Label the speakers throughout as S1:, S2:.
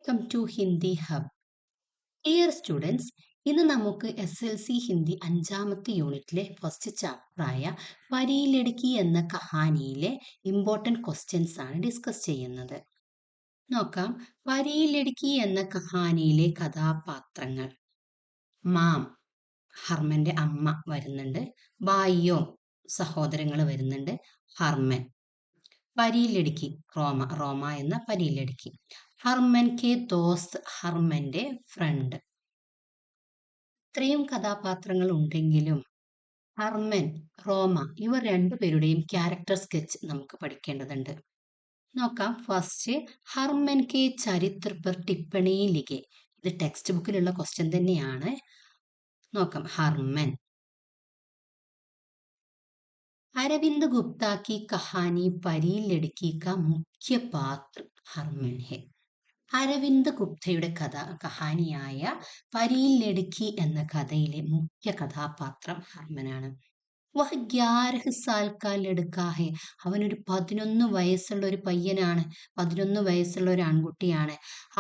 S1: Welcome to Hindi hub. Dear students, ഇന്ന് നമുക്ക് SLC Hindi 5ാമത്തെ യൂണിറ്റിലെ ഫസ്റ്റ് ചാപ്റ്ററായ പരീലടുക്കി എന്ന കഹാനിയിലെ ഇമ്പോർട്ടൻറ്റ് ക്വസ്റ്റ്യൻസ് ആണ് ഡിസ്കസ് ചെയ്യുന്നത്. നോക്കാം. പരീലടുക്കി എന്ന കഹാനിയിലെ കഥാപാത്രങ്ങൾ. മാം, ഹർമന്റെ അമ്മ വരുന്നുണ്ട്. ബായിയോ, സഹോദരങ്ങൾ വരുന്നുണ്ട്. ഹർമൻ. പരീലടുക്കി റോമ എന്ന പരീലടുക്കി. ഹർമൻ കെ ദോസ്ത്, ഹർമന്റെ ഫ്രണ്ട്. ഇത്രയും കഥാപാത്രങ്ങൾ ഉണ്ടെങ്കിലും ഹർമൻ, റോമ ഇവർ രണ്ടുപേരുടെയും ക്യാരക്ടർ സ്കെച്ച് നമുക്ക് പഠിക്കേണ്ടതുണ്ട്. നോക്കാം. ഫസ്റ്റ്, ഹർമൻ കെ ചരിത്ര പർ ടിപ്പണി ലിഖെ. ഇത് ടെക്സ്റ്റ് ബുക്കിലുള്ള ക്വസ്റ്റ്യൻ തന്നെയാണ്. നോക്കാം. ഹർമൻ. अरविंद गुप्ता की कहानी परी लड़की का मुख्य पात्र हरमन है. അരവിന്ദ് ഗുപ്തയുടെ കഹാനിയായ പരീൽ ലടുക്കി എന്ന കഥയിലെ മുഖ്യ കഥാപാത്രം ഹർമനാണ്. വഹ് 11 സാൽ കാ ലടുക്കാ ഹെ. അവനൊരു 11 വയസ്സുള്ള ഒരു പയ്യനാണ്. 11 വയസ്സുള്ള ഒരു ആൺകുട്ടിയാണ്.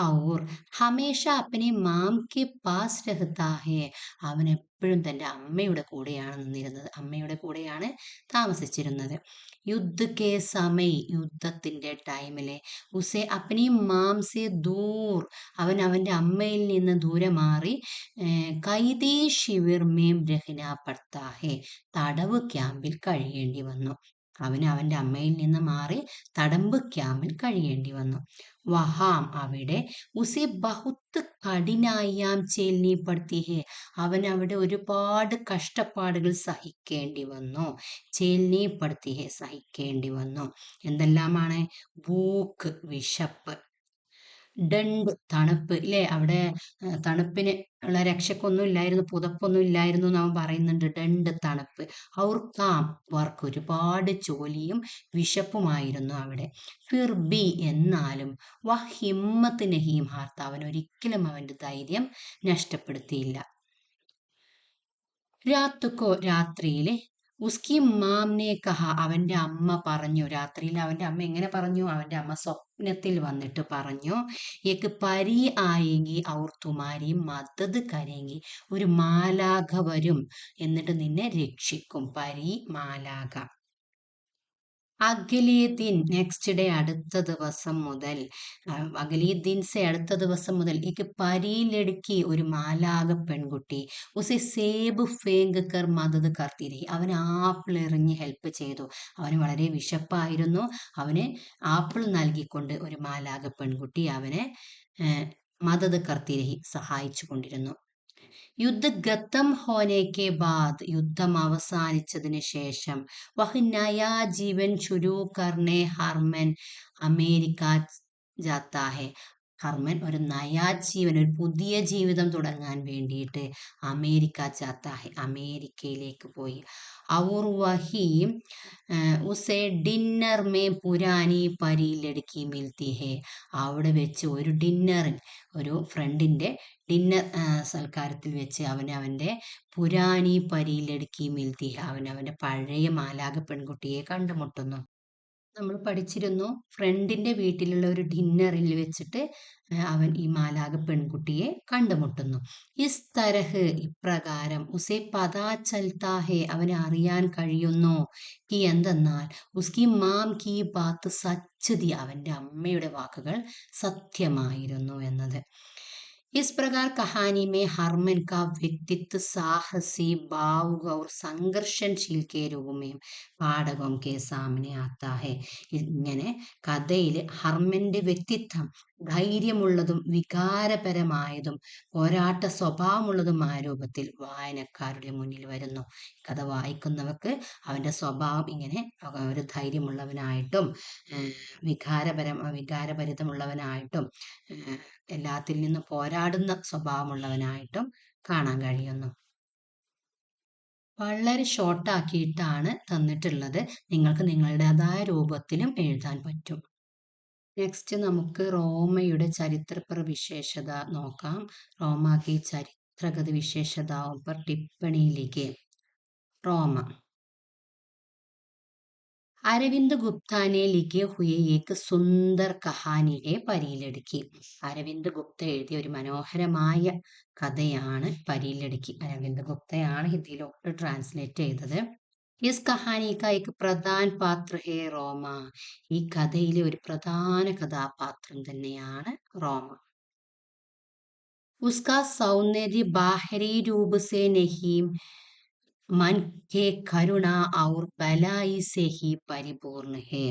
S1: ഔർ ഹമേഷ അപ്പനെ മാം കെ പാസ് രഹത്താ ഹെ. അവൻ എപ്പോഴും തൻ്റെ അമ്മയുടെ കൂടെയാണ് നിന്നിരുന്നത്, അമ്മയുടെ കൂടെയാണ് താമസിച്ചിരുന്നത്. യുദ്ധ കെ സമയ, യുദ്ധത്തിന്റെ ടൈമിലെ ഉസെ അപ്പനി മാം സെ ദൂർ, അവൻ അവൻ്റെ അമ്മയിൽ നിന്ന് ദൂരെ മാറി കൈദി ശിവിർ മേം രഹ്ന പഡ്താ ഹെ, തടവ് ക്യാമ്പിൽ കഴിയേണ്ടി വന്നു. അവന് അവൻ്റെ അമ്മയിൽ നിന്ന് മാറി തടമ്പ് ക്യാമ്പിൽ കഴിയേണ്ടി വന്നു. വഹാം, അവിടെ ഉസെ ബഹുത്ത് കഠിനായാം ചേൽനി പഡ്തി ഹെ, അവൻ അവിടെ ഒരുപാട് കഷ്ടപ്പാടുകൾ സഹിക്കേണ്ടി വന്നു. ചേൽനി പഡ്തി ഹെ, സഹിക്കേണ്ടി വന്നു. എന്തെല്ലാമാണ്? ഭൂക്ക്, വിശപ്പ്. ഡണ്ട്, തണുപ്പ് ഇല്ലേ, അവിടെ തണുപ്പിന് ഉള്ള രക്ഷക്കൊന്നും ഇല്ലായിരുന്നു, പുതപ്പൊന്നും ഇല്ലായിരുന്നു എന്ന് അവൻ പറയുന്നുണ്ട്. ഡണ്ട്, തണുപ്പ്. ഔർ കാം, വർക്ക്, ഒരുപാട് ജോലിയും വിശപ്പുമായിരുന്നു അവിടെ. ഫിർ ബി, എന്നാലും വഹ് ഹിമ്മത്ത് നഹീം ഹാർത്ത, അവൻ ഒരിക്കലും അവൻ്റെ ധൈര്യം നഷ്ടപ്പെടുത്തിയില്ല. രാത്തുക്കോ, രാത്രിയിലെ ഉസ്കി മാംനെ കഹ, അവൻ്റെ അമ്മ പറഞ്ഞു. രാത്രിയിൽ അവൻ്റെ അമ്മ എങ്ങനെ പറഞ്ഞു? അവൻ്റെ അമ്മ സ്വപ്നത്തിൽ വന്നിട്ട് പറഞ്ഞു, ഏക്ക് പരി ആയെങ്കി ഔർ തുമാരി മദത് കരേങ്കി, ഒരു മാലാഖ വരും, എന്നിട്ട് നിന്നെ രക്ഷിക്കും. പരി, മാലാഖ. അഗലേ ദിൻ, നെക്സ്റ്റ് ഡേ, അടുത്ത ദിവസം മുതൽ. അഗലേ ദിൻ സെ, അടുത്ത ദിവസം മുതൽ. എനിക്ക് പരീലടുക്കി, ഒരു മാലാഖ പെൺകുട്ടി. ഉസെ സേബ് ഫേങ്ക് കർ മദത് കർത്തിരി, അവന് ആപ്പിൾ എറിഞ്ഞ് ഹെൽപ്പ് ചെയ്തു. അവന് വളരെ വിശപ്പായിരുന്നു. അവന് ആപ്പിൾ നൽകിക്കൊണ്ട് ഒരു മാലാഖ പെൺകുട്ടി അവനെ മദത് കർത്തിരി, സഹായിച്ചു കൊണ്ടിരുന്നു. യുദ്ധ ഖത്തം ഹോനെ കെ ബാദ്, യുദ്ധം അവസാനിച്ചതിന് ശേഷം വഹ് നയാ ജീവൻ ശുരു കർണെ ഹർമൻ അമേരിക്ക ജാത്താ ഹെ, ഹർമൻ ഒരു നയാ ജീവൻ, ഒരു പുതിയ ജീവിതം തുടങ്ങാൻ വേണ്ടിയിട്ട് അമേരിക്ക ജാത്താ ഹെ, അമേരിക്കയിലേക്ക് പോയി. ഔർ വഹി ഉസേ ഡിന്നർ മേ പുരാനി പരി ലടുക്കി മിൽത്തി ഹെ, അവിടെ വെച്ച് ഒരു ഡിന്നറിൽ, ഒരു ഫ്രണ്ടിന്റെ ഡിന്നർ സൽക്കാരത്തിൽ വെച്ച് അവൻ്റെ പുരാനി പരീലടുക്കി മിൽത്തി, അവൻ്റെ പഴയ മാലാഖ പെൺകുട്ടിയെ കണ്ടുമുട്ടുന്നു. നമ്മൾ പഠിച്ചിരുന്നു, ഫ്രണ്ടിന്റെ വീട്ടിലുള്ള ഒരു ഡിന്നറിൽ വെച്ചിട്ട് അവൻ ഈ മാലാഖ പെൺകുട്ടിയെ കണ്ടുമുട്ടുന്നു. ഇസ് തരഹ്, ഇപ്രകാരം. ഉസേ പതാ ചൽത്താ ഹെ, അവനെ അറിയാൻ കഴിയുന്നു. കി, എന്തെന്നാൽ ഉസ്കി മാം കി ബാത്ത് സച്ച് തി, അവൻ്റെ അമ്മയുടെ വാക്കുകൾ സത്യമായിരുന്നു എന്നത്. इस प्रकार कहानी में हरमन का व्यक्तित्व साहसी, भावुक और संघर्षशील के रूप में പാഠകം കെ സാമനെ ആത്താ ഹെ. ഇങ്ങനെ കഥയിൽ ഹർമന്റെ വ്യക്തിത്വം ധൈര്യമുള്ളതും വികാരപരമായതും പോരാട്ട സ്വഭാവമുള്ളതുമായ രൂപത്തിൽ വായനക്കാരുടെ മുന്നിൽ വരുന്നു. കഥ വായിക്കുന്നവർക്ക് അവൻ്റെ സ്വഭാവം ഇങ്ങനെ ഒരു ധൈര്യമുള്ളവനായിട്ടും വികാരഭരിതമുള്ളവനായിട്ടും എല്ലാത്തിൽ നിന്നും പോരാടുന്ന സ്വഭാവമുള്ളവനായിട്ടും കാണാൻ കഴിയുന്നു. വളരെ ഷോർട്ടാക്കിയിട്ടാണ് തന്നിട്ടുള്ളത്. നിങ്ങൾക്ക് നിങ്ങളുടേതായ രൂപത്തിലും എഴുതാൻ പറ്റും. നെക്സ്റ്റ് നമുക്ക് റോമയുടെ ചരിത്രപര വിശേഷത നോക്കാം. റോമ की ചരിത്രഗത വിശേഷതാओं पर टिप्पणी लिखिए. റോമ. अरविंद गुप्ता ने लिखे हुए एक സുന്ദർ കഹാനിയെ പരിയിലടുക്കി. അരവിന്ദ് ഗുപ്ത എഴുതിയ ഒരു മനോഹരമായ കഥയാണ് പരിയിലടുക്കി. അരവിന്ദ് ഗുപ്തയാണ് ഹിന്ദിയിലോട്ട് ട്രാൻസ്ലേറ്റ് ചെയ്തത്. ഇസ് കഹാനി കാ एक പ്രധാൻ പാത്ര ഹേ റോമ. ഈ കഥയിലെ ഒരു പ്രധാന കഥാപാത്രം തന്നെയാണ് റോമ. उसका सौंदर्य बाहरी रूप से नहीं, मन के करुणा और बलाई से ही परिपूर्ण है.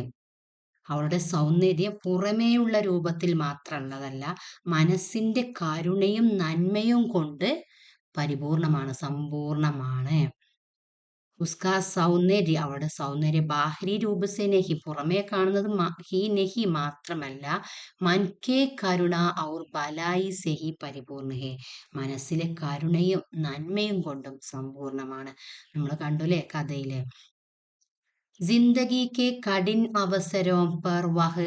S1: അവളുടെ സൗന്ദര്യം പുറമേയുള്ള രൂപത്തിൽ മാത്രമുള്ളതല്ല, മനസ്സിന്റെ കരുണയും നന്മയും കൊണ്ട് പരിപൂർണമാണ്, സമ്പൂർണമാണ്. ഉസ്കാ സൗന്ദര്യ, അവളുടെ സൗന്ദര്യ ബാഹരി രൂപസെ നെഹി, പുറമേ കാണുന്നത് ഹി നെഹി മാത്രമല്ല, മൻകെ കരുണ ഔർ ബലായി സെഹി പരിപൂർണ ഹേ, മനസ്സിലെ കരുണയും നന്മയും കൊണ്ടും സമ്പൂർണമാണ്. നമ്മൾ കണ്ടുല്ലേ കഥയില്. जिंदगी के कठिन अवसरों पर वह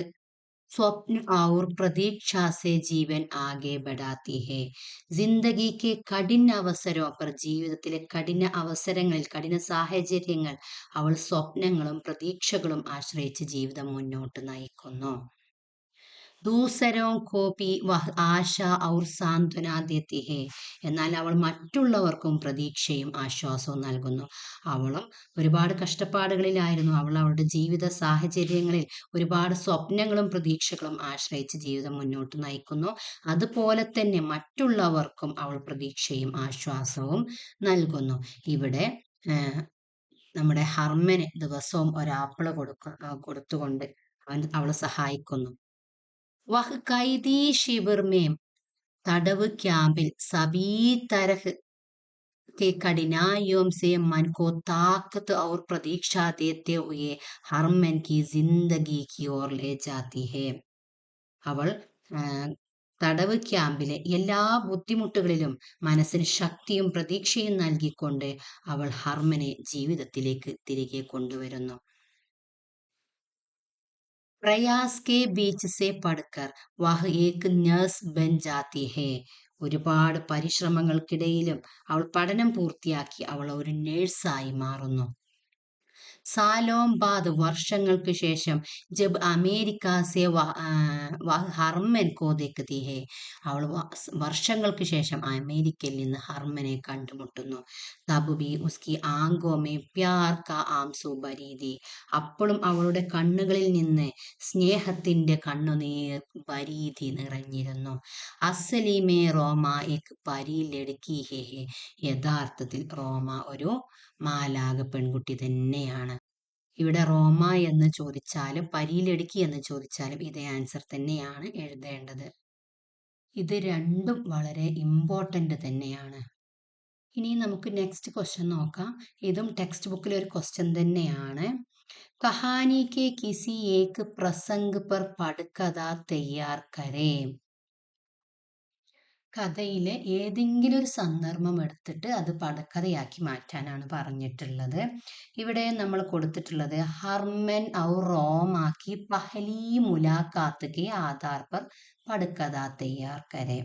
S1: स्वप्न और प्रतीक्षा से जीवन आगे बढ़ाती है. ജിന്ദഗിക്ക് കഠിന അവസരവും പർ, ജീവിതത്തിലെ കഠിന അവസരങ്ങളിൽ, കഠിന സാഹചര്യങ്ങൾ അവൾ സ്വപ്നങ്ങളും പ്രതീക്ഷകളും ആശ്രയിച്ച് ജീവിതം മുന്നോട്ട് നയിക്കുന്നു. ദൂസരോ കോപി വഹ് ആശ ഔർ സാന്ത്വന ദേത്തി ഹേ, എന്നാൽ അവൾ മറ്റുള്ളവർക്കും പ്രതീക്ഷയും ആശ്വാസവും നൽകുന്നു. അവളും ഒരുപാട് കഷ്ടപ്പാടുകളിലായിരുന്നു. അവൾ അവളുടെ ജീവിത സാഹചര്യങ്ങളിൽ ഒരുപാട് സ്വപ്നങ്ങളും പ്രതീക്ഷകളും ആശ്രയിച്ച് ജീവിതം മുന്നോട്ട് നയിക്കുന്നു. അതുപോലെ തന്നെ മറ്റുള്ളവർക്കും അവൾ പ്രതീക്ഷയും ആശ്വാസവും നൽകുന്നു. ഇവിടെ നമ്മുടെ ഹർമ്മന് ദിവസവും ഒരാപ്പിള് കൊടുത്തുകൊണ്ട് അവളെ സഹായിക്കുന്നു. വഹ് കൈദി ശിബിർ മേം, തടവ് ക്യാമ്പിൽ സബീ തരഹ് के कठिनाइयों से मन को ताकत और प्रतीक्षा देते हुए हरमन की जिंदगी की ओर ले जाती है. അവൾ തടവ് ക്യാമ്പിലെ എല്ലാ ബുദ്ധിമുട്ടുകളിലും മനസ്സിന് ശക്തിയും പ്രതീക്ഷയും നൽകിക്കൊണ്ട് അവൾ ഹർമനെ ജീവിതത്തിലേക്ക് തിരികെ കൊണ്ടുവരുന്നു. प्रयास के बीच से पढ़कर वह एक नर्स बन जाती है. ഒരുപാട് പരിശ്രമങ്ങൾക്കിടയിലും അവൾ പഠനം പൂർത്തിയാക്കി അവൾ ഒരു നേഴ്സായി മാറുന്നു. സാലോം ബാദ്, വർഷങ്ങൾക്ക് ശേഷം, ജബ് അമേരിക്ക സെ ഹർമൻ കോ ദേഖ്തി ഹേ, അവൾ വർഷങ്ങൾക്ക് ശേഷം അമേരിക്കയിൽ നിന്ന് ഹർമനെ കണ്ടുമുട്ടുന്നു. തബ് ബി ഉസ്കി ആങ്കോ മേ പ്യാർ കാ ആംസു ബരീതി, അപ്പോഴും അവളുടെ കണ്ണുകളിൽ നിന്ന് സ്നേഹത്തിന്റെ കണ്ണുനീർ ബരീതി നിറഞ്ഞിരുന്നു. അസലി മേ റോമ എക് പരി ലഡ്കി ഹേ, യഥാർത്ഥത്തിൽ റോമ ഒരു മാലാഖ പെൺകുട്ടി തന്നെയാണ്. ഇവിടെ റോമ എന്ന് ചോദിച്ചാലും പരിയിലെടുക്കി എന്ന് ചോദിച്ചാലും ഇതേ ആൻസർ തന്നെയാണ് എഴുതേണ്ടത്. ഇത് രണ്ടും വളരെ ഇമ്പോർട്ടൻ്റ് തന്നെയാണ്. ഇനി നമുക്ക് നെക്സ്റ്റ് ക്വസ്റ്റ്യൻ നോക്കാം. ഇതും ടെക്സ്റ്റ് ബുക്കിലെ ഒരു ക്വസ്റ്റ്യൻ തന്നെയാണ്. കഹാനി കെ കിസി ഏക് പ്രസംഗ് പർ പഠിക്കഥ തയ്യാർ കരേ. കഥയിലെ ഏതെങ്കിലും ഒരു സന്ദർഭം എടുത്തിട്ട് അത് പടക്കഥയാക്കി മാറ്റാനാണ് പറഞ്ഞിട്ടുള്ളത്. ഇവിടെ നമ്മൾ കൊടുത്തിട്ടുള്ളത് ഹർമൻ ഔർ റോമാക്കി പഹലി മുലാഖാത്ത് കെ ആധാർ പർ പടക്കഥ തയ്യാർ കരേ.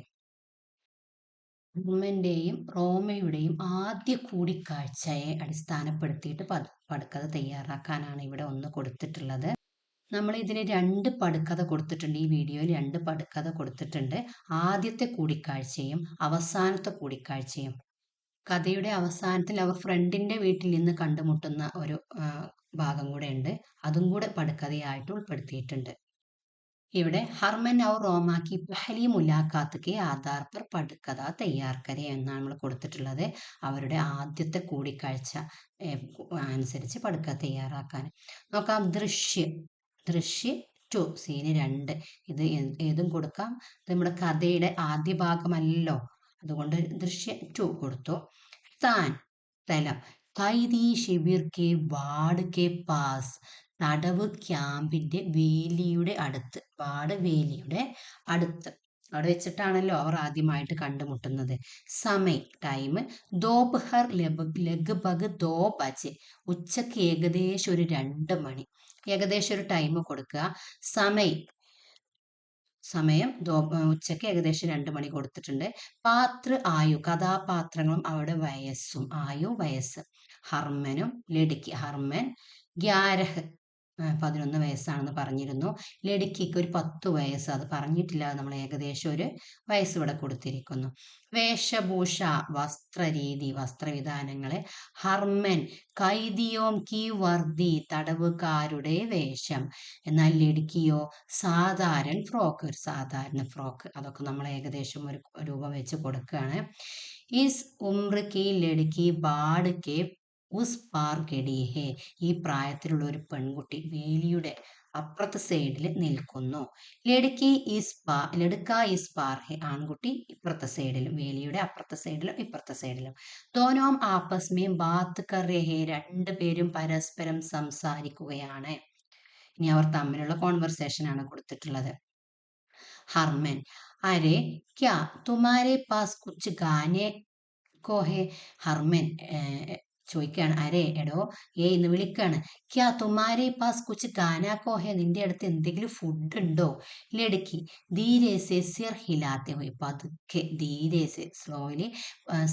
S1: ഹർമന്റെയും റോമയുടെയും ആദ്യ കൂടിക്കാഴ്ചയെ അടിസ്ഥാനപ്പെടുത്തിയിട്ട് പടക്കഥ തയ്യാറാക്കാനാണ് ഇവിടെ ഒന്ന് കൊടുത്തിട്ടുള്ളത്. നമ്മൾ ഇതിന് 2 പടുക്കഥ കൊടുത്തിട്ടുണ്ട്. ഈ വീഡിയോയിൽ 2 പടുക്കഥ കൊടുത്തിട്ടുണ്ട്. ആദ്യത്തെ കൂടിക്കാഴ്ചയും അവസാനത്തെ കൂടിക്കാഴ്ചയും. കഥയുടെ അവസാനത്തിൽ അവർ ഫ്രണ്ടിന്റെ വീട്ടിൽ നിന്ന് കണ്ടുമുട്ടുന്ന ഒരു ഭാഗം കൂടെ ഉണ്ട്. അതും കൂടെ പടുക്കഥയായിട്ട് ഉൾപ്പെടുത്തിയിട്ടുണ്ട്. ഇവിടെ ഹർമൻ ഔർ റോമ കി പഹലി മുലാഖാത്ത് കെ ആധാർ പർ പടുക്കഥ തയ്യാർ കരേ എന്നാണ് നമ്മൾ കൊടുത്തിട്ടുള്ളത്. അവരുടെ ആദ്യത്തെ കൂടിക്കാഴ്ച അനുസരിച്ച് പടുക്കഥ തയ്യാറാക്കാൻ നോക്കാം. ദൃശ്യ 2, സീന് 2. ഇത് ഏതും കൊടുക്കാം. ഇത് നമ്മുടെ കഥയുടെ ആദ്യ ഭാഗമല്ലോ, അതുകൊണ്ട് ദൃശ്യ 2 കൊടുത്തു. സ്ഥാൻ, സ്ഥലം, കൈദി ശിബിർ കെ വാർഡ് കെ പാസ്, തടവ് ക്യാമ്പിന്റെ വേലിയുടെ അടുത്ത്. വാർഡ് വേലിയുടെ അടുത്ത്, അവിടെ വെച്ചിട്ടാണല്ലോ അവർ ആദ്യമായിട്ട് കണ്ടുമുട്ടുന്നത്. സമയ്, ടൈം, ദോപഹർ ലഗ്ഭഗ് 2 ബജെ, ഉച്ചക്ക് ഏകദേശം ഒരു 2 മണി. ഏകദേശം ഒരു ടൈം കൊടുക്കുക. സമയം ഉച്ചക്ക് ഏകദേശം 2 മണി കൊടുത്തിട്ടുണ്ട്. പാത്ര ആയു, കഥാപാത്രങ്ങളും അവരുടെ വയസ്സും. ആയു വയസ്സ്. ഹർമനും ലഡ്കി, ഹർമൻ 11 11 വയസ്സാണെന്ന് പറഞ്ഞിരുന്നു. ലടുക്കിക്ക് ഒരു 10 വയസ്സ്, അത് പറഞ്ഞിട്ടില്ല, നമ്മൾ ഏകദേശം ഒരു വയസ്സ് ഇവിടെ കൊടുത്തിരിക്കുന്നു. വേഷഭൂഷ, വസ്ത്രരീതി, വസ്ത്രവിധാനങ്ങളെ. ഹർമൻ, കൈദിയോം കി വർദ്ധി, തടവുകാരുടെ വേഷം. എന്നാൽ ലടുക്കിയോ സാധാരണ ഫ്രോക്ക്, ഒരു സാധാരണ ഫ്രോക്ക്. അതൊക്കെ നമ്മൾ ഏകദേശം ഒരു രൂപം വെച്ച് കൊടുക്കുകയാണ്. ഇസ് ഉമ്ര കി ലടുക്കി ബാഡ് കെ ഉസ് പാർ കെടി ഹേ, ഈ പ്രായത്തിലുള്ള ഒരു പെൺകുട്ടി വേലിയുടെ അപ്പുറത്തെ സൈഡിൽ നിൽക്കുന്നു. ലടുക്കി ഈസ് പാ, ലടുക്ക ഈസ് പാർ ഹേ, ആൺകുട്ടി ഇപ്പുറത്തെ സൈഡിലും, വേലിയുടെ അപ്പുറത്തെ സൈഡിലും ഇപ്പുറത്തെ സൈഡിലും. ദോനോം ആപ്പസ് മേ ബാത്ത് കർ രഹേ, രണ്ടുപേരും പരസ്പരം സംസാരിക്കുകയാണ്. ഇനി അവർ തമ്മിലുള്ള കോൺവെർസേഷൻ ആണ് കൊടുത്തിട്ടുള്ളത്. ഹർമൻ, അരെ ക്യാ തുമാരെ പാസ് കുച്ച് ഗാനെ കോ ഹേ. ഹർമൻ ചോദിക്കാണ്, അരെ എടോ, എന്ന് വിളിക്കാണ്. ക്യാ തുമാരെ പാസ് കുച്ച് ഗാനാ കോ ഹേ, നിന്റെ അടുത്ത് എന്തെങ്കിലും ഫുഡ് ഉണ്ടോ? ലടുക്കി ധീരേസെ സിർ ഹിലാത്തെ ഹുയ്, പതുക്കെ, ധീരേസെ സ്ലോലി,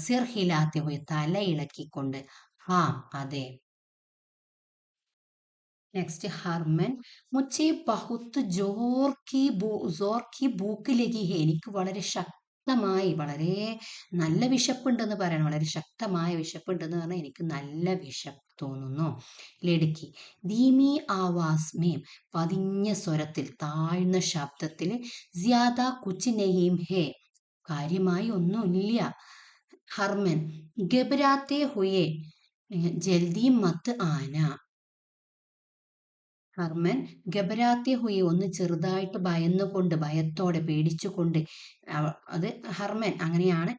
S1: സിർ ഹിലാത്തെ ഹുയ്, തല ഇളക്കിക്കൊണ്ട്. ഹാ, അതെ. നെക്സ്റ്റ് ഹർമൻ, മുझे बहुत जोर की भूख लगी है, എനിക്ക് വളരെ ശക്തമായി, വളരെ നല്ല വിശപ്പുണ്ടെന്ന് പറയണം, വളരെ ശക്തമായ വിശപ്പുണ്ടെന്ന് പറഞ്ഞാൽ എനിക്ക് നല്ല വിശപ്പ് തോന്നുന്നു. ലടുക്കി ധീമി ആവാസ് മേം, പതിഞ്ഞ സ്വരത്തിൽ, താഴ്ന്ന ശബ്ദത്തിൽ. ജ്യാദ കുച്ച് നഹീം ഹേ, കാര്യമായി ഒന്നുമില്ല. ഹർമൻ ഗബരാത്തെ ഹുയെ ജൽദി മത്ത് ആന. ഹർമൻ ഗബരാത്തെ ഹുയി, ഒന്ന് ചെറുതായിട്ട് ഭയന്നുകൊണ്ട്, ഭയത്തോടെ, പേടിച്ചുകൊണ്ട്. അത് ഹർമൻ അങ്ങനെയാണ്,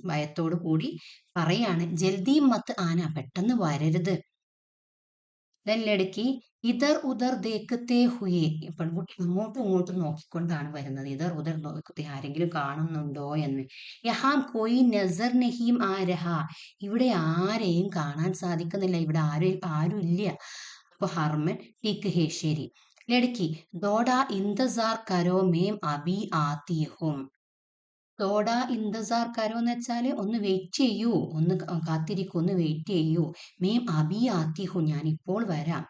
S1: ഭയത്തോടു കൂടി പറയാണ്. ജൽദി മത്ത് ആന, പെട്ടെന്ന് വരരുത്. ലടുക്കി ഇതർ ഉദർ ദേക്കത്തെ ഹുയെ, പെൺകുട്ടി അങ്ങോട്ടും ഇങ്ങോട്ടും നോക്കിക്കൊണ്ടാണ് വരുന്നത്. ഇതർ ഉദർ നോക്കത്തെ, ആരെങ്കിലും കാണുന്നുണ്ടോ എന്ന്. യഹാം കോയി നസർ നഹീം ആ രഹ, ഇവിടെ ആരെയും കാണാൻ സാധിക്കുന്നില്ല, ഇവിടെ ആരും ഇല്ല. അപ്പൊ ഹർമൻ ടീക്ക് ഹേ, ശരി. ലടുക്കി ദോഡാ ഇന്തസാർ കരോ മേം അബി ആത്തി ഹും. തോടാ ഇന്തസാർ കരോ എന്ന് വെച്ചാല് ഒന്ന് വെയിറ്റ് ചെയ്യൂ, ഒന്ന് കാത്തിരിക്കൂ, ഒന്ന് വെയിറ്റ് ചെയ്യൂ. മേം അബി ആത്തി ഹു, ഞാൻ ഇപ്പോൾ വരാം.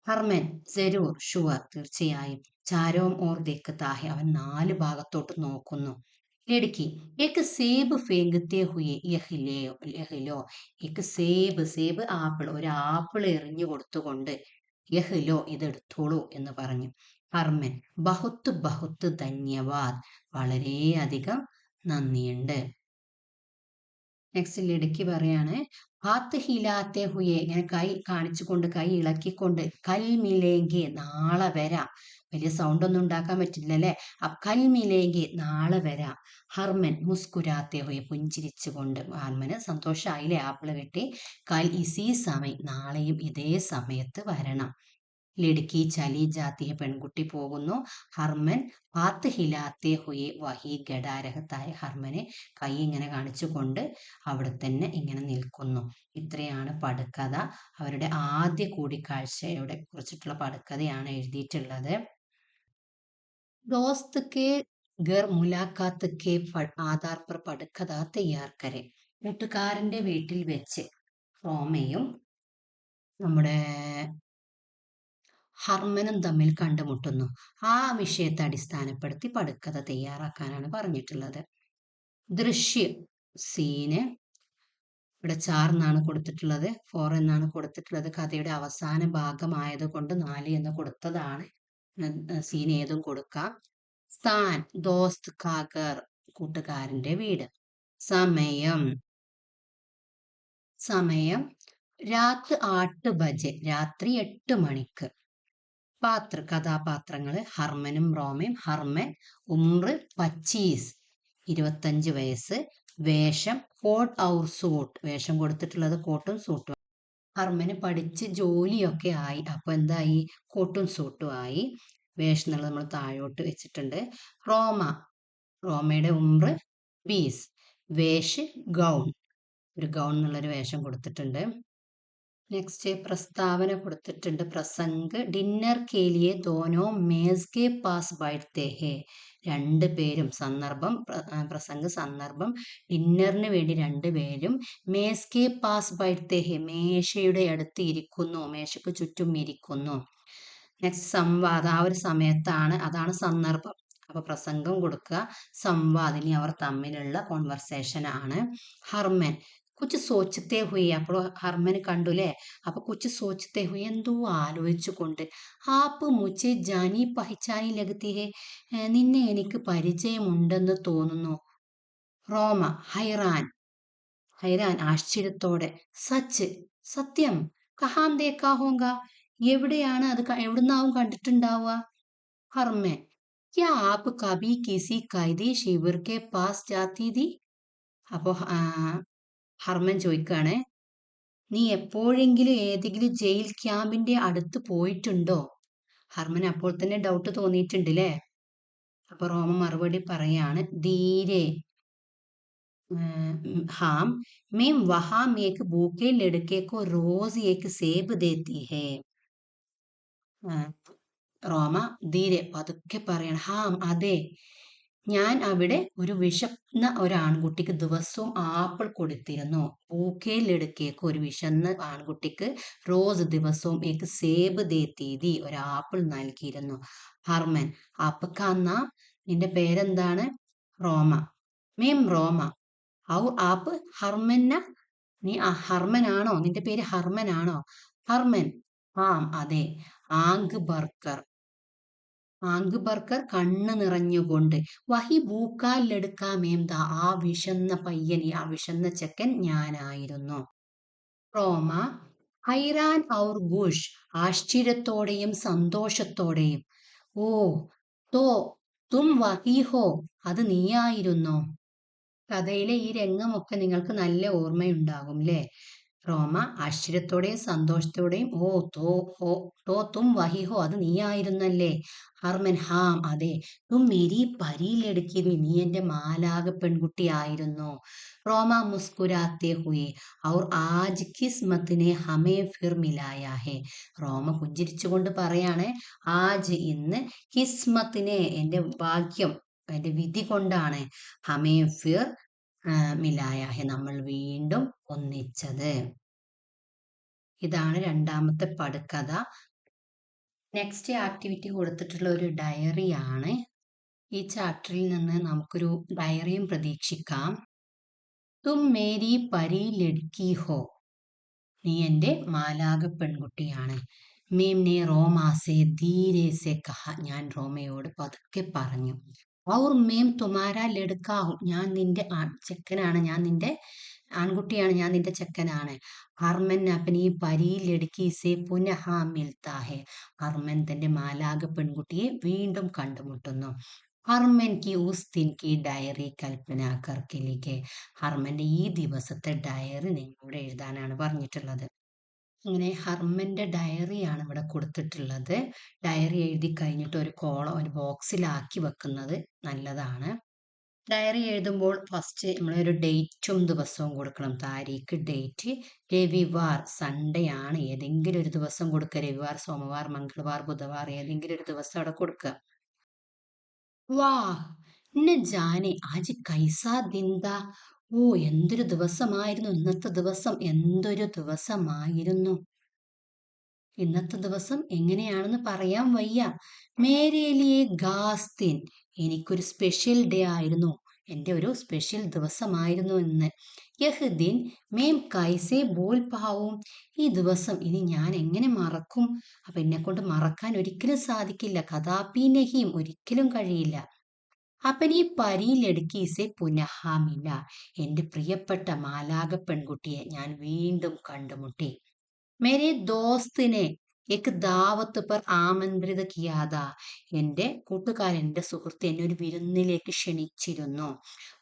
S1: ഹർമൻ ജരൂർ, ഷുവർ, തീർച്ചയായും. ചാരോം ഓർ ദേഖത്താ ഹെ, അവൻ 4 ഭാഗത്തോട്ട് നോക്കുന്നു. ലടുക്കി ഏക് സേബ് ഫേങ്കത്തെ ഹുയെ യഹ്ലോ, ഏക് സേബ്, സേബ് ആപ്പിൾ, ഒരു ആപ്പിൾ എറിഞ്ഞു കൊടുത്തുകൊണ്ട്. യഹ്ലോ, ഇതെടുത്തോളൂ എന്ന് പറഞ്ഞു. ഹർമൻ ബഹുത്ത് ബഹുത്ത് ധന്യവാദ്, വളരെയധികം നന്ദിയുണ്ട്. നെക്സ്റ്റ് ലടുക്കി പറയാണ്, ഹാത്ത് ഹിലാത്തെ ഹുയെ, ഇങ്ങനെ കൈ കാണിച്ചുകൊണ്ട്, കൈ ഇളക്കിക്കൊണ്ട്. കൽ മിലേങ്കി, നാളെ വരാം. വലിയ സൗണ്ട് ഒന്നും ഉണ്ടാക്കാൻ പറ്റില്ല അല്ലെ. കൽ മിലേങ്കി, നാളെ വരാം. ഹർമൻ മുസ്കുരാത്തെ ഹുയെ, പുഞ്ചിരിച്ചുകൊണ്ട്. ഹർമന് സന്തോഷായില്ലേ, ആപ്പിള് കിട്ടി. കൽ ഇസി സമയം, നാളെയും ഇതേ സമയത്ത് വരണം. ലടുക്കി ചലി ജാത്തി ഹെ, പെൺകുട്ടി പോകുന്നു. ഹർമൻ ഹാത്ത് ഹിലാത്തെ ഹുയെ വഹി ഗഡാരഹത്തായ, ഹർമനെ കൈ ഇങ്ങനെ കാണിച്ചുകൊണ്ട് അവിടെ തന്നെ ഇങ്ങനെ നിൽക്കുന്നു. ഇത്രയാണ് പടുക്കഥ. അവരുടെ ആദ്യ കൂടിക്കാഴ്ചയുടെ കുറിച്ചിട്ടുള്ള പടുക്കഥയാണ് എഴുതിയിട്ടുള്ളത്. ദോസ്ത് കെ ഗർ മുലാഖാത്ത് കെ ആധാർ പർ പടുക്കഥ തയ്യാർ കരെ, കൂട്ടുകാരന്റെ വീട്ടിൽ വെച്ച് റോമയും നമ്മുടെ ഹർമനും തമ്മിൽ കണ്ടുമുട്ടുന്നു. ആ വിഷയത്തെ അടിസ്ഥാനപ്പെടുത്തി പടുക്കഥ തയ്യാറാക്കാനാണ് പറഞ്ഞിട്ടുള്ളത്. ദൃശ്യ സീന് ഇവിടെ 4 എന്നാണ് കൊടുത്തിട്ടുള്ളത്, 4 എന്നാണ് കൊടുത്തിട്ടുള്ളത്. കഥയുടെ അവസാന ഭാഗമായത് കൊണ്ട് 4 എന്ന് കൊടുത്തതാണ്. സീൻ ഏതും കൊടുക്കാം. സ്ഥാൻ ദോസ്ത് കാഗർ, കൂട്ടുകാരന്റെ വീട്. സമയം, സമയം രാത്രി 8 ബജെ, രാത്രി 8 മണിക്ക്. പാത്ര, കഥാപാത്രങ്ങള് ഹർമനും റോമയും. ഹർമൻ ഉമ്ര 25, 25 വയസ്സ്. വേഷം കോട്ട് ഔർ സൂട്ട്, വേഷം കൊടുത്തിട്ടുള്ളത് കോട്ടും സൂട്ടും. ഹർമന് പഠിച്ച് ജോലിയൊക്കെ ആയി, അപ്പൊ എന്തായി, കോട്ടും സൂട്ടും ആയി. വേഷം എന്നുള്ളത് നമ്മൾ താഴോട്ട് വെച്ചിട്ടുണ്ട്. റോമ, റോമയുടെ ഉമ്ര 20, വേഷ് ഗൗൺ, ഒരു ഗൗൺ എന്നുള്ളൊരു വേഷം കൊടുത്തിട്ടുണ്ട്. നെക്സ്റ്റ് പ്രസ്താവന കൊടുത്തിട്ടുണ്ട്. പ്രസംഗ് ഡിന്നർ കേലിയെ ദോനോ മേസ് കെ പാസ് ബൈഠത്തെ ഹേ, രണ്ടുപേരും സന്ദർഭം പ്രസംഗ സന്ദർഭം ഡിന്നറിന് വേണ്ടി രണ്ടുപേരും മേസ്കെ പാസ് ബൈഠത്തെ ഹെ മേശയുടെ അടുത്ത് ഇരിക്കുന്നു, മേശയ്ക്ക് ചുറ്റും ഇരിക്കുന്നു. നെക്സ്റ്റ് സംവാദം, ആ ഒരു സമയത്താണ്, അതാണ് സന്ദർഭം. അപ്പൊ പ്രസംഗം കൊടുക്കുക, സംവാദിനി അവർ തമ്മിലുള്ള കോൺവെർസേഷൻ ആണ്. ഹർമൻ കുച്ച് സോച്ചത്തെ ഹുയി, അപ്പോൾ ഹർമൻ കണ്ടുല്ലേ. അപ്പൊ കുച്ച് സോച്ചത്തെ ഹുയി, എന്തോ ആലോചിച്ചു കൊണ്ട്. ആപ്പ് മുച്ചെ ജാനി പഹിച്ചാനി ലഗത്തി ഹെ, നിന്നെ എനിക്ക് പരിചയമുണ്ടെന്ന് തോന്നുന്നു. റോമ ഹൈറാൻ, ഹൈറാൻ ആശ്ചര്യത്തോടെ. സച്ച് സത്യം, കഹാം ദേക്കാ ഹോങ്ക, എവിടെയാണ് അത്, എവിടുന്നാവും കണ്ടിട്ടുണ്ടാവുക. ഹർമൻ ക്യാ ആപ്പ് കബി കിസി കൈദി ശിവിർ കെ പാസ് ജാത്തി തി. അപ്പോ ഹർമൻ ചോദിക്കാണ്, നീ എപ്പോഴെങ്കിലും ഏതെങ്കിലും ജയിൽ ക്യാമ്പിന്റെ അടുത്ത് പോയിട്ടുണ്ടോ. ഹർമൻ അപ്പോൾ തന്നെ ഡൗട്ട് തോന്നിയിട്ടുണ്ട് അല്ലേ. അപ്പൊ റോമ മറുപടി പറയാണ്, ധീരെ हाँ मैं वहां एक भूखे लड़के को रोज एक सेब देती है. റോമ ധീരെ പതുക്കെ പറയണം, ഹാം അതെ, ഞാൻ അവിടെ ഒരു വിശന്ന ഒരു ആൺകുട്ടിക്ക് ദിവസവും ആപ്പിൾ കൊടുത്തിരുന്നു. പൂക്കേലെടുക്കേക്ക് ഒരു വിശന്ന ആൺകുട്ടിക്ക് റോസ് ദിവസവും ഏക്ക് സേബ് ദേത്തീതി ഒരു ആപ്പിൾ നൽകിയിരുന്നു. ഹർമൻ ആപ്പക്കാന്ന, നിന്റെ പേരെന്താണ്. റോമ മേം റോമ. ഔ ആപ്പ് ഹർമന്ന, നീ ഹർമനാണോ, നിന്റെ പേര് ഹർമനാണോ. ഹർമൻ ആം അതെ. ആങ്ക് ബർക്കർ, ആങ്ക് ബർക്കർ കണ്ണ് നിറഞ്ഞുകൊണ്ട്. വഹി ബൂക്കാലെടുക്കാമേന്ത, ആ വിശന്ന പയ്യൻ, ആ വിശന്ന ചെക്കൻ ഞാനായിരുന്നു. റോമ ഹൈറാൻ ഔർ ഖുഷ്, ആശ്ചര്യത്തോടെയും സന്തോഷത്തോടെയും. ഓ തോ തും വഹി ഹോ, അത് നീയായിരുന്നോ. കഥയിലെ ഈ രംഗമൊക്കെ നിങ്ങൾക്ക് നല്ല ഓർമ്മയുണ്ടാകും അല്ലേ. റോമ ആശ്ചര്യത്തോടെയും സന്തോഷത്തോടെയും, ഓ തോ തും വഹി ഹോ, അത് നീയായിരുന്നല്ലേ. ഹർമൻ ഹാം അതെ. തും മേരി പരിയിലെടുക്കി, നീ എന്റെ മാലാക പെൺകുട്ടിയായിരുന്നു. റോമ മുസ്കുരാത്തെ ഹുയി, ഔർ ആജ് കിസ്മത്തിനെ ഹമേ ഫിർ മിലായാ ഹെ. റോമ പുഞ്ചിരിച്ചുകൊണ്ട് പറയാണ്, ആജ് ഇന്ന്, കിസ്മത്തിനെ എന്റെ ഭാഗ്യം, എന്റെ വിധി കൊണ്ടാണ്, ഹമേ ഫിർ മിലായ ഹെ നമ്മൾ വീണ്ടും ഒന്നിച്ചത്. ഇതാണ് രണ്ടാമത്തെ പടുകഥ. നെക്സ്റ്റ് ആക്ടിവിറ്റി കൊടുത്തിട്ടുള്ള ഒരു ഡയറിയാണ്. ഈ ചാപ്റ്ററിൽ നിന്ന് നമുക്കൊരു ഡയറിയും പ്രതീക്ഷിക്കാം. തും മേരി പരി ലഡ്കി ഹോ, നീ എന്റെ മാലാക പെൺകുട്ടിയാണ്. മേംനെ റോമാസെ ധീരെ സെ കഹ, ഞാൻ റോമയോട് പതുക്കെ പറഞ്ഞു. ഔർ മേം തുമാര ലഡ്കാഹും, ഞാൻ നിന്റെ ചെക്കനാണ്, ഞാൻ നിന്റെ ആൺകുട്ടിയാണ്, ഞാൻ നിന്റെ ചെക്കനാണ്. ഹർമൻ അപ്പനി പരി ലഡ്കി സെ പുനഃ മിൽത്താ ഹെ, ഹർമൻ തന്റെ മാലാക പെൺകുട്ടിയെ വീണ്ടും കണ്ടുമുട്ടുന്നു. ഹർമൻ കി ഉസ് ദിൻ കി ഡയറി കൽപ്പന കർക്കെ ലിഖെ, ഹർമന്റെ ഈ ദിവസത്തെ ഡയറി നിങ്ങളോട് എഴുതാനാണ് പറഞ്ഞിട്ടുള്ളത്. ഇങ്ങനെ ഹർമന്റെ ഡയറിയാണ് ഇവിടെ കൊടുത്തിട്ടുള്ളത്. ഡയറി എഴുതി കഴിഞ്ഞിട്ട് ഒരു ഒരു ബോക്സിലാക്കി വെക്കുന്നത് നല്ലതാണ്. ഡയറി എഴുതുമ്പോൾ ഫസ്റ്റ് നമ്മളൊരു ഡേറ്റും ദിവസവും കൊടുക്കണം. താരീഖ്, ഡേറ്റ്. രവിവാർ സൺഡേ ആണ്, ഏതെങ്കിലും ഒരു ദിവസം കൊടുക്കുക. രവിവാർ, സോമവാർ, മംഗളവാർ, ബുധവാർ, ഏതെങ്കിലും ഒരു ദിവസം അവിടെ കൊടുക്കുക. വാ ന ജാനെ ആജ് കൈസാ ദിന്താ, ഓ എന്തൊരു ദിവസമായിരുന്നു ഇന്നത്തെ ദിവസം, എന്തൊരു ദിവസമായിരുന്നു. ഇന്നത്തെ ദിവസം എങ്ങനെയാണെന്ന് പറയാൻ വയ്യ. മേരേലിയെ ഗാസ്തിൻ, എനിക്കൊരു സ്പെഷ്യൽ ഡേ ആയിരുന്നു, എൻ്റെ ഒരു സ്പെഷ്യൽ ദിവസമായിരുന്നു ഇന്ന്. യഹ് ദിൻ മേം കൈസേ ബോൽ പാവും, ഈ ദിവസം ഇനി ഞാൻ എങ്ങനെ മറക്കും. അപ്പൊ എന്നെ കൊണ്ട് മറക്കാൻ ഒരിക്കലും സാധിക്കില്ല. കഥാപി നഹീം, ഒരിക്കലും കഴിയില്ല. അപ്പൻ ഈ പരിയിലെടുക്കീസെ പുനഃമില, എൻ്റെ പ്രിയപ്പെട്ട മാലാക പെൺകുട്ടിയെ ഞാൻ വീണ്ടും കണ്ടുമുട്ടി. മേരെ ദോസ്തിനെ എക് ദാവത്ത് പർ ആമന്ത്രിത കിയാത, എൻ്റെ കൂട്ടുകാരൻ, എൻ്റെ സുഹൃത്ത് എന്നെ ഒരു വിരുന്നിലേക്ക് ക്ഷണിച്ചിരുന്നു.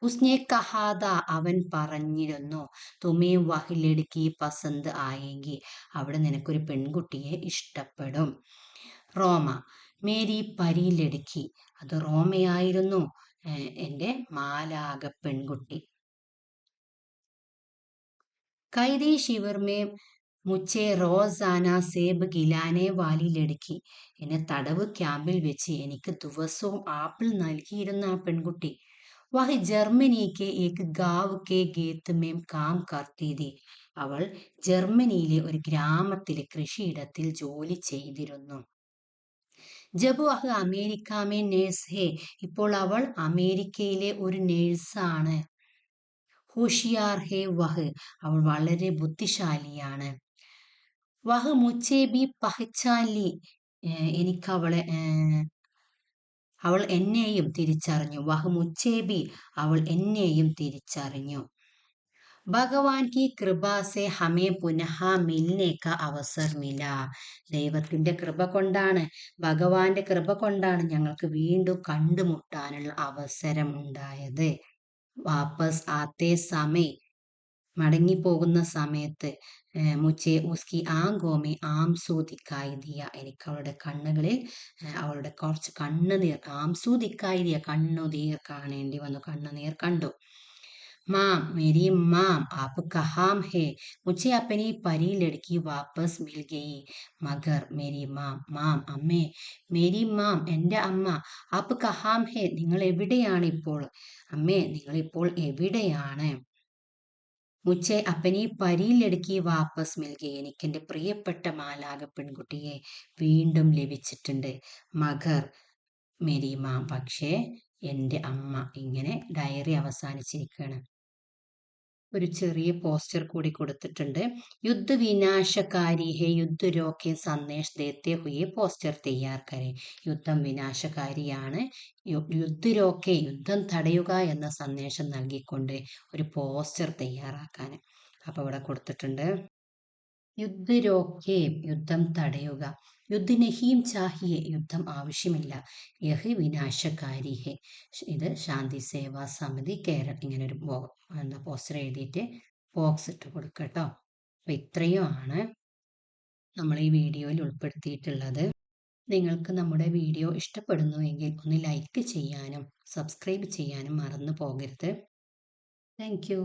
S1: ഉസ്നെ കഹാദ, അവൻ പറഞ്ഞിരുന്നു. തുമേ വഹ് ലഡ്കി പസന്ത് ആയെങ്കി, അവിടെ നിനക്കൊരു പെൺകുട്ടിയെ ഇഷ്ടപ്പെടും. റോമ മേരി പരി ലഡ്കി, അത് റോമയായിരുന്നു, എൻ്റെ മാലാക പെൺകുട്ടി. Kaithi ശിവർ may മുച്ചെ റോസാന സേബ് ഗിലാനെ Valley ലടുക്കി. എന്നെ തടവ് ക്യാമ്പിൽ വെച്ച് എനിക്ക് ദിവസവും ആപ്പിൾ നൽകിയിരുന്ന ആ പെൺകുട്ടി. വഹ് ജർമ്മനിക്ക് ഏക് ഗാവ് കെ ഗേത്ത് മേം കാം കർത്തി തി. അവൾ ജർമ്മനിയിലെ ഒരു ഗ്രാമത്തിലെ കൃഷിയിടത്തിൽ ജോലി ചെയ്തിരുന്നു. ജബ് വഹ് അമേരിക്ക മേ നേഴ്സ് ഹേ. ഇപ്പോൾ അവൾ അമേരിക്കയിലെ ഒരു നേഴ്സാണ്. ഹോഷിയാർ ഹേ വഹ്. അവൾ വളരെ ബുദ്ധിശാലിയാണ്. വഹ് മുച്ചേ ബി പഹ്ചാൻ ലി. എനിക്ക് അവൾ എന്നെയും തിരിച്ചറിഞ്ഞു. വഹ് മുച്ചേ ബി. അവൾ എന്നെയും തിരിച്ചറിഞ്ഞു. ഭഗവാൻ കി കൃപാസെ ഹമേ പുനഃ മിൽനെ കാ അവസർ മില. ദൈവത്തിന്റെ കൃപ കൊണ്ടാണ്, ഭഗവാന്റെ കൃപ കൊണ്ടാണ് ഞങ്ങൾക്ക് വീണ്ടും കണ്ടുമുട്ടാനുള്ള അവസരം ഉണ്ടായത്. വാപ്പസ് ആത്തെ സമയ. മടങ്ങിപ്പോകുന്ന സമയത്ത് മുച്ചെ ഉസ്കി ആങ്കോമെ ആംസു ദിക്കായി ദിയ. എനിക്ക് അവളുടെ കണ്ണുകളിൽ അവളുടെ കുറച്ച് കണ്ണുനീർ, ആംസു ദിക്കായി ദിയ, കണ്ണുനീർ കാണേണ്ടി വന്നു, കണ്ണുനീർ കണ്ടു. മാം മേരി മാം ആപ്പ് കഹാം ഹേ. മുझे अपनी परी लड़की वापस मिल गई. മഗർ മേരി മാം. മാം അമ്മേ. മേരി മാം എൻ്റെ അമ്മ. ആപ്പ് കഹാം ഹേ. നിങ്ങൾ എവിടെയാണ് ഇപ്പോൾ? അമ്മേ നിങ്ങൾ ഇപ്പോൾ എവിടെയാണ്? മുझे अपनी परी लड़की വാപ്പസ് മിൽ ഗയി. എനിക്ക് എൻ്റെ പ്രിയപ്പെട്ട മാലാഖ പെൺകുട്ടിയെ വീണ്ടും ലഭിച്ചിട്ടുണ്ട്. മഗർ മേരി മാം. പക്ഷേ എൻ്റെ അമ്മ. ഇങ്ങനെ ഡയറി അവസാനിച്ചിരിക്കുകയാണ്. ഒരു ചെറിയ പോസ്റ്റർ കൂടി കൊടുത്തിട്ടുണ്ട്. യുദ്ധ വിനാശകാരി ഹേ യുദ്ധ രോക്കെ സന്ദേശ് ദേത്തെ ഹുയെ പോസ്റ്റർ തയ്യാർ കരെ. യുദ്ധം വിനാശകാരിയാണ്, യുദ്ധ രോക്കെ യുദ്ധം തടയുക എന്ന സന്ദേശം നൽകിക്കൊണ്ട് ഒരു പോസ്റ്റർ തയ്യാറാക്കാൻ. അപ്പൊ ഇവിടെ കൊടുത്തിട്ടുണ്ട്. യുദ്ധ രോക്കെ യുദ്ധം തടയുക. യുദ്ധ നഹീം ചാഹിയെ യുദ്ധം ആവശ്യമില്ല. യഹ് വിനാശകാരി ഹെ. ഇത് ശാന്തി സേവാ സമിതി കേരള. ഇങ്ങനെ ഒരു പോസ്റ്റർ എഴുതിയിട്ട് ബോക്സ് ഇട്ട് കൊടുക്കട്ടോ. അപ്പൊ ഇത്രയുമാണ് നമ്മൾ ഈ വീഡിയോയിൽ ഉൾപ്പെടുത്തിയിട്ടുള്ളത്. നിങ്ങൾക്ക് നമ്മുടെ വീഡിയോ ഇഷ്ടപ്പെടുന്നു എങ്കിൽ ഒന്ന് ലൈക്ക് ചെയ്യാനും സബ്സ്ക്രൈബ് ചെയ്യാനും മറന്നു പോകരുത്. Thank you.